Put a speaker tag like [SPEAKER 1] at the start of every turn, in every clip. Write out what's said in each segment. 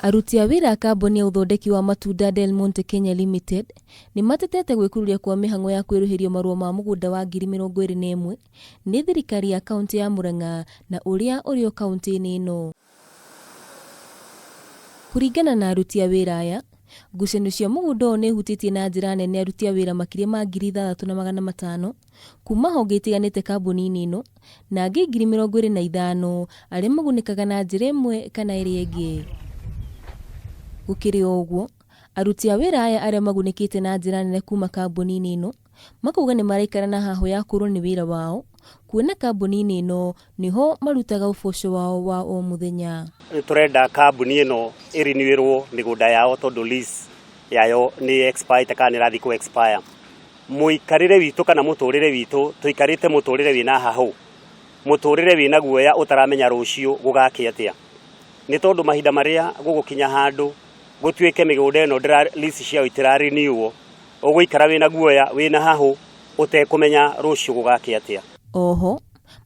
[SPEAKER 1] Aruti a wĩra a kambuni ya ũthondeki wa matunda Del Monte Kenya Limited nĩ matetete gwĩkururia kwa mĩhang'o ya kwĩrũhĩrio marũa ma mũgũnda wa 2021 nĩ thirikari ya kaunti ya Murang'a na ũrĩa ũrĩ kaunti-inĩ ĩno. Kũringana na aruti a wĩra aya, ngucanio cia mũgũnda ũyũ nĩ ihutĩtie na njĩra nene aruti a wĩra makĩria ma 6,500 kuma honge itiganĩte kambuni-inĩ ĩno na angĩ 25,000 arĩa magunĩkaga na njĩra ĩmwe kana ĩrĩa ĩngĩ. Gũkĩrĩ ũguo, aruti a wĩra aya arĩa magunĩkĩte na njĩra nene kuma kambuni-inĩ ĩno makauga nĩ maraikara na haho ya kũrwo nĩ wĩra wao, kuona kambuni-inĩ ĩno niho marutaga ũboco wao wa o mũthenya.
[SPEAKER 2] Turenda kambuni ĩno ĩrinĩrwo mĩgũnda yao tondũ lease yayo nĩ expire kana nĩ rathi ku expire. Mũikarĩre witũ kana mũtũrĩre witũ tuikarĩte mũtũrĩre wĩna hahũ, mũtũrĩre wĩna guoya ũtaramenya rũciũ gũgakĩ atĩa. Nĩ tondũ mahinda marĩa gũgũkinya handũ gũtuĩke mĩgũnda ĩno lease ciao itirariniuo, ũgũikara wĩna guoya wĩna hahũ ũtekũmenya rũciũ gũgakĩ atĩa.
[SPEAKER 1] Oho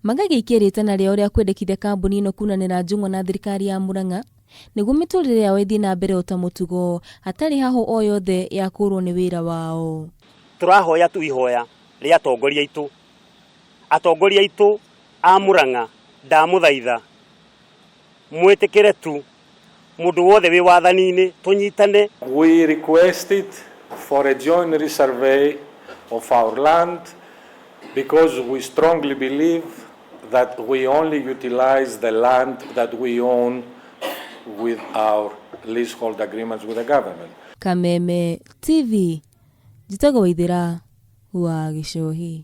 [SPEAKER 1] magagĩikia rĩtana rĩao rĩa kwendekithia kambuni ĩno kunanĩra njung'wa na thirikari ya Murang'a nĩguo mĩtũrĩre yao ĩthiĩ na mbere o ta mũtugo hatarĩ hahũ o yothe ya kũrwo nĩ wĩra wao.
[SPEAKER 2] Tũrahoya tu ihoya rĩa atongoria aitũ a Murang'a, ndamũthaitha mwĩtĩkĩre tu mũndũ wothe wĩ wathani-inĩ tũnyitane.
[SPEAKER 3] We requested for a joint resurvey of our land because we strongly believe that we only utilize the land that we own with our leasehold agreements with the government.
[SPEAKER 1] Kameme TV, Njĩtagwo Waithĩra wa Gĩcohi.